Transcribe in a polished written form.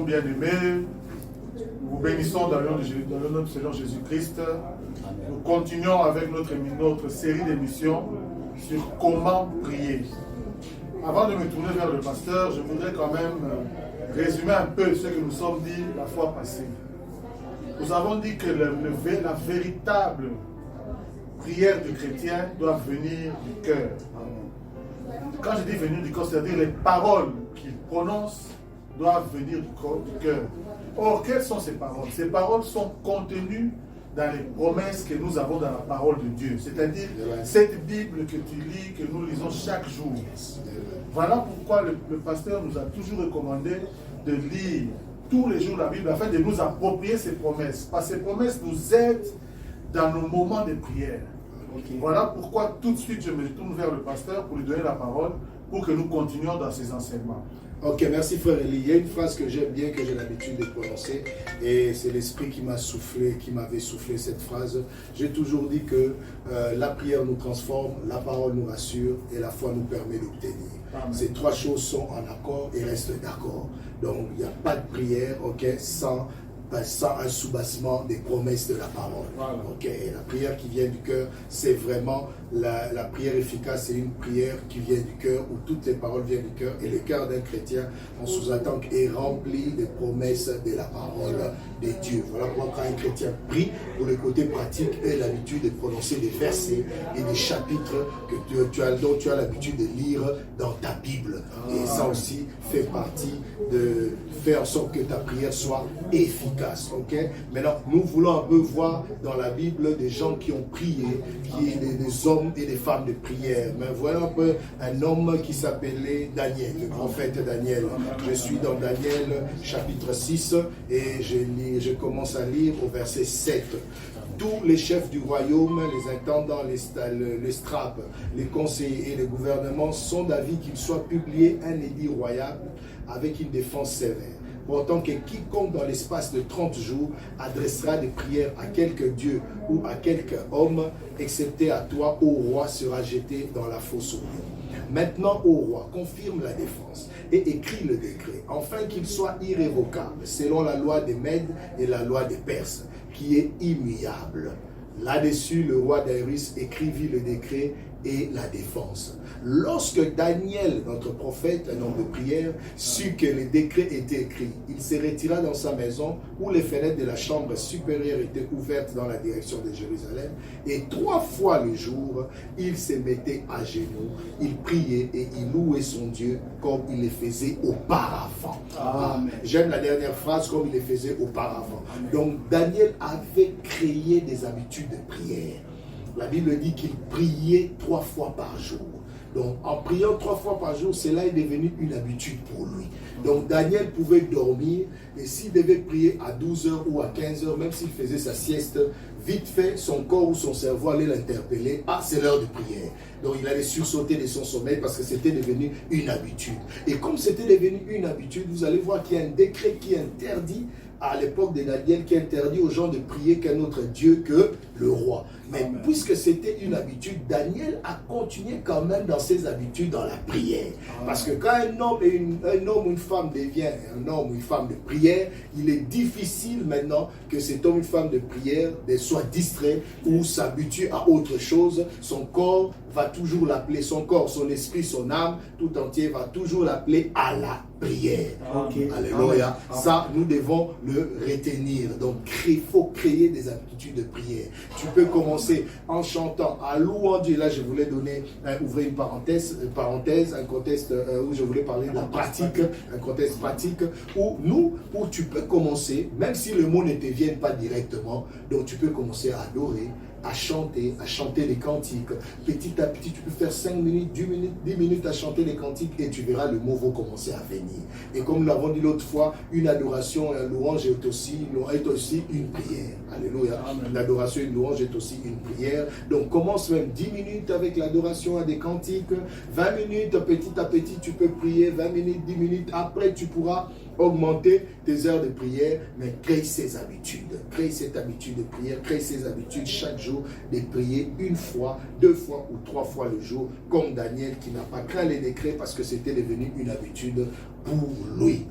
bien-aimés, nous vous bénissons dans le nom de Seigneur Jésus-Christ. Nous continuons avec notre série d'émissions sur comment prier. Avant de me tourner vers le pasteur, je voudrais quand même résumer un peu ce que nous sommes dit la fois passée. Nous avons dit que la véritable prière du chrétien doit venir du cœur. Quand je dis venir du cœur, c'est-à-dire les paroles qu'il prononce doivent venir du cœur. Or, quelles sont ces paroles? Ces paroles sont contenues dans les promesses que nous avons dans la parole de Dieu. C'est-à-dire cette Bible que tu lis, que nous lisons chaque jour. Voilà pourquoi le pasteur nous a toujours recommandé de lire tous les jours la Bible afin de nous approprier ces promesses. Parce que ces promesses nous aident dans nos moments de prière. Voilà pourquoi tout de suite je me tourne vers le pasteur pour lui donner la parole pour que nous continuions dans ses enseignements. Ok, merci frère Eli. Il y a une phrase que j'aime bien, que j'ai l'habitude de prononcer, et c'est l'Esprit qui m'a soufflé, qui m'avait soufflé cette phrase. J'ai toujours dit que la prière nous transforme, la parole nous rassure et la foi nous permet d'obtenir. Ces trois choses sont en accord et restent d'accord. Donc il n'y a pas de prière, ok, sans un soubassement des promesses de la parole. Voilà. Okay. La prière qui vient du cœur, c'est vraiment la prière efficace, c'est une prière qui vient du cœur, où toutes les paroles viennent du cœur, et le cœur d'un chrétien, on sous-entend, est rempli des promesses de la parole de Dieu. Voilà pourquoi quand un chrétien prie, pour le côté pratique, il a l'habitude de prononcer des versets et des chapitres dont tu as l'habitude de lire dans ta Bible. Et ça aussi fait partie de faire en sorte que ta prière soit efficace. Okay? Maintenant, nous voulons un peu voir dans la Bible des gens qui ont prié, des hommes et des femmes de prière. Mais voilà un peu un homme qui s'appelait Daniel, le prophète Daniel. Je suis dans Daniel chapitre 6 et je commence à lire au verset 7. Tous les chefs du royaume, les intendants, les strapes, les conseillers et les gouvernements sont d'avis qu'il soit publié un édit royal avec une défense sévère. Pourtant que quiconque dans l'espace de 30 jours adressera des prières à quelque dieu ou à quelque homme, excepté à toi, ô roi, sera jeté dans la fosse aux lions. Maintenant, ô roi, confirme la défense et écrit le décret, afin qu'il soit irrévocable, selon la loi des Mèdes et la loi des Perses, qui est immuable. Là-dessus, le roi Darius écrivit le décret et la défense. Lorsque Daniel, notre prophète, un homme de prière, sut que le décret était écrit, il se retira dans sa maison où les fenêtres de la chambre supérieure étaient ouvertes dans la direction de Jérusalem, et 3 fois le jour, il se mettait à genoux, il priait et il louait son Dieu comme il le faisait auparavant. J'aime la dernière phrase, comme il le faisait auparavant. Donc Daniel avait créé des habitudes de prière. La Bible dit qu'il priait 3 fois par jour. Donc, en priant 3 fois par jour, cela est devenu une habitude pour lui. Donc, Daniel pouvait dormir, et s'il devait prier à 12h ou à 15h, même s'il faisait sa sieste, vite fait, son corps ou son cerveau allait l'interpeller. Ah, c'est l'heure de prière. Donc, il allait sursauter de son sommeil parce que c'était devenu une habitude. Et comme c'était devenu une habitude, vous allez voir qu'il y a un décret qui interdit, à l'époque de Daniel, qui interdit aux gens de prier qu'un autre Dieu que le roi. Mais puisque c'était une habitude, Daniel a continué quand même dans ses habitudes dans la prière. Parce que quand un homme ou une femme devient un homme ou une femme de prière, il est difficile maintenant que cet homme ou une femme de prière soit distrait ou s'habitue à autre chose. Son corps va toujours l'appeler, son corps, son esprit, son âme, tout entier va toujours l'appeler à la prière. Alléluia. Ça, nous devons le retenir. Donc, il faut créer des habitudes de prière. Tu peux commencer en chantant, en louant Dieu. Là, je voulais ouvrir une parenthèse, un contexte où je voulais parler de la pratique, un contexte pratique où tu peux commencer, même si le mot ne te vient pas directement, donc tu peux commencer à adorer, à chanter les cantiques. Petit à petit, tu peux faire 5 minutes, 10 minutes à chanter les cantiques et tu verras le mot va commencer à venir. Et comme nous l'avons dit l'autre fois, une adoration et un louange est aussi une prière. Alléluia. L'adoration et une louange est aussi une prière. Donc commence même 10 minutes avec l'adoration à des cantiques, 20 minutes, petit à petit, tu peux prier, 20 minutes, 10 minutes. Après, tu pourras augmenter tes heures de prière, mais crée ces habitudes. Crée cette habitude de prière, crée ces habitudes chaque jour de prier 1 fois, 2 fois ou 3 fois le jour, comme Daniel qui n'a pas craint les décrets parce que c'était devenu une habitude pour lui.